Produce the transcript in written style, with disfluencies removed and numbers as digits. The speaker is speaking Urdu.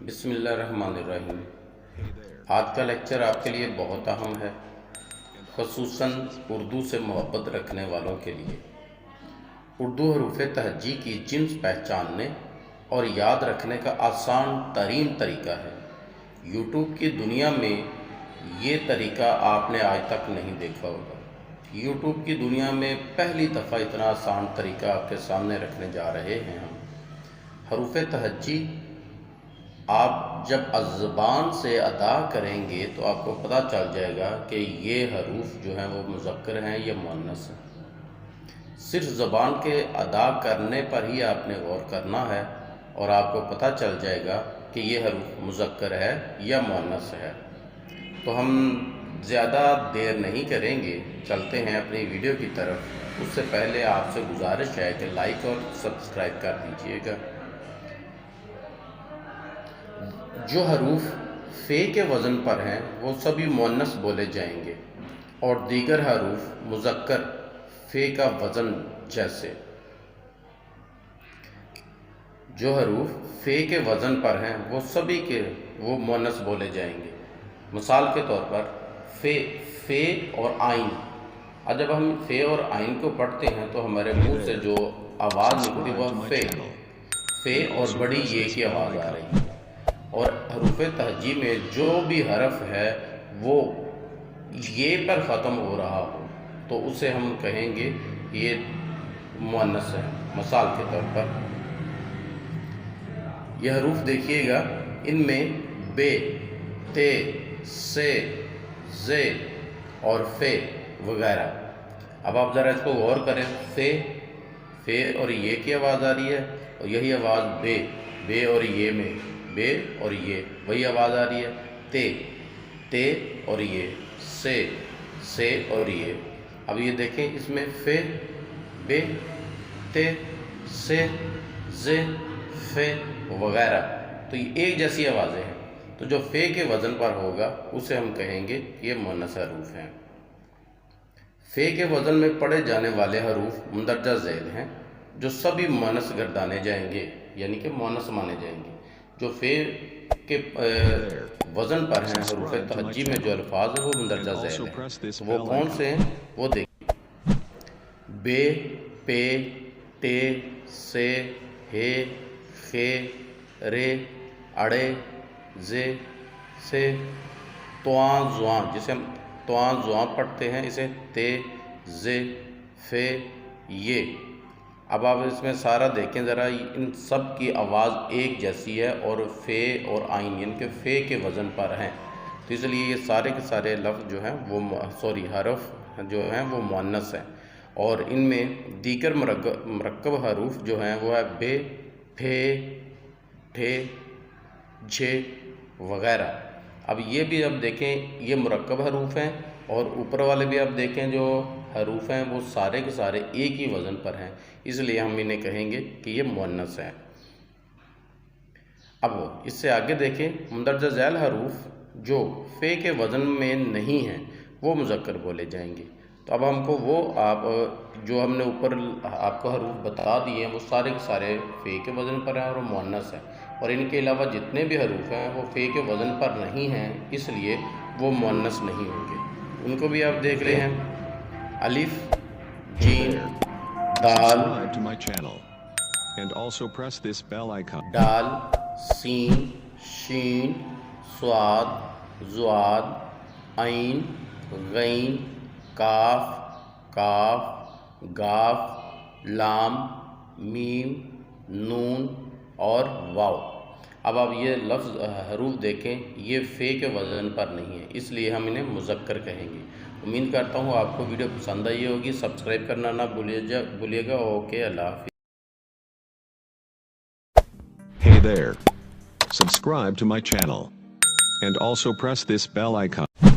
بسم اللہ الرحمن الرحیم۔ آج کا لیکچر آپ کے لیے بہت اہم ہے، خصوصاً اردو سے محبت رکھنے والوں کے لیے۔ اردو حروف تہجی کی جنس پہچاننے اور یاد رکھنے کا آسان ترین طریقہ ہے۔ یوٹیوب کی دنیا میں یہ طریقہ آپ نے آج تک نہیں دیکھا ہوگا۔ یوٹیوب کی دنیا میں پہلی دفعہ اتنا آسان طریقہ آپ کے سامنے رکھنے جا رہے ہیں ہم۔ حروف تہجی آپ جب زبان سے ادا کریں گے تو آپ کو پتہ چل جائے گا کہ یہ حروف جو ہیں وہ مذکر ہیں یا مؤنث ہیں۔ صرف زبان کے ادا کرنے پر ہی آپ نے غور کرنا ہے اور آپ کو پتہ چل جائے گا کہ یہ حروف مذکر ہے یا مؤنث ہے۔ تو ہم زیادہ دیر نہیں کریں گے، چلتے ہیں اپنی ویڈیو کی طرف۔ اس سے پہلے آپ سے گزارش ہے کہ لائک اور سبسکرائب کر دیجئے گا۔ جو حروف فے کے وزن پر ہیں وہ سبھی مؤنث بولے جائیں گے اور دیگر حروف مذکر فے کا وزن جیسے۔ جو حروف فے کے وزن پر ہیں وہ سبھی وہ مؤنث بولے جائیں گے۔ مثال کے طور پر فے اور آئین۔ جب ہم فے اور آئین کو پڑھتے ہیں تو ہمارے منہ سے جو آواز نکلتی وہ فے اور بڑی یہ کی آواز آ رہی ہے۔ اور حروف تہجی میں جو بھی حرف ہے وہ یہ پر ختم ہو رہا ہو تو اسے ہم کہیں گے یہ مؤنث ہے۔ مثال کے طور پر یہ حروف دیکھیے گا، ان میں بے، تے، سے، زے اور فے وغیرہ۔ اب آپ ذرا اس کو غور کریں، فے اور یہ کی آواز آ رہی ہے اور یہی آواز بے اور یہ میں، بے اور یہ وہی آواز آ رہی ہے۔ تے اور یہ، سے اور یہ۔ اب یہ دیکھیں اس میں فے، بے، تے، سے، زے، فے وغیرہ، تو یہ ایک جیسی آوازیں ہیں۔ تو جو فے کے وزن پر ہوگا اسے ہم کہیں گے یہ مؤنث حروف ہیں۔ فے کے وزن میں پڑھے جانے والے حروف مندرجہ ذیل ہیں جو سبھی مؤنث گردانے جائیں گے، یعنی کہ مؤنث مانے جائیں گے۔ جو فے کے وزن پر ہیں حروف تہجی میں جو الفاظ ہیں وہ مندرجہ ذیل ہیں۔ وہ کون سے ہیں وہ دیکھیں۔ بے، پے، ٹے، سے، ہے، خے، رے، اڑے، زے، سے، تواں زواں، جسے ہم تواں زواں پڑھتے ہیں، اسے تے، زے، فے، یہ۔ اب آپ اس میں سارا دیکھیں ذرا، ان سب کی آواز ایک جیسی ہے اور فے اور آئین یعنی کہ فے کے وزن پر ہیں، تو اس لیے یہ سارے کے سارے لفظ جو ہیں وہ حرف جو ہیں وہ مؤنث ہیں۔ اور ان میں دیگر مرکب حروف جو ہیں وہ ہے بے، ٹھے، ٹھے، جھے وغیرہ۔ اب یہ بھی اب دیکھیں یہ مرکب حروف ہیں اور اوپر والے بھی آپ دیکھیں جو حروف ہیں وہ سارے کے سارے ایک ہی وزن پر ہیں، اس لیے ہم انہیں کہیں گے کہ یہ مؤنث ہیں۔ اب اس سے آگے دیکھیں مندرجہ ذیل حروف جو فے کے وزن میں نہیں ہیں وہ مذکر بولے جائیں گے۔ تو اب ہم کو وہ جو ہم نے اوپر آپ کو حروف بتا دیے ہیں وہ سارے کے سارے فے کے وزن پر ہیں اور مؤنث ہیں، اور ان کے علاوہ جتنے بھی حروف ہیں وہ فے کے وزن پر نہیں ہیں، اس لیے وہ مؤنث نہیں ہوں گے۔ ان کو بھی آپ دیکھ رہے ہیں، الف، جیم، دال، ڈال، سین، شین، صاد، ضاد، عین، غین، کاف، کاف، گاف، لام، میم، نون اور واو۔ اب آپ یہ لفظ حروف دیکھیں یہ فے کے وزن پر نہیں ہے، اس لیے ہم انہیں مذکر کہیں گے۔ امید کرتا ہوں آپ کو ویڈیو پسند آئی ہوگی، سبسکرائب کرنا نہ بھولیے گا۔ اوکے، اللہ حافظ۔ Hey there. Subscribe to my channel. And also press this bell icon.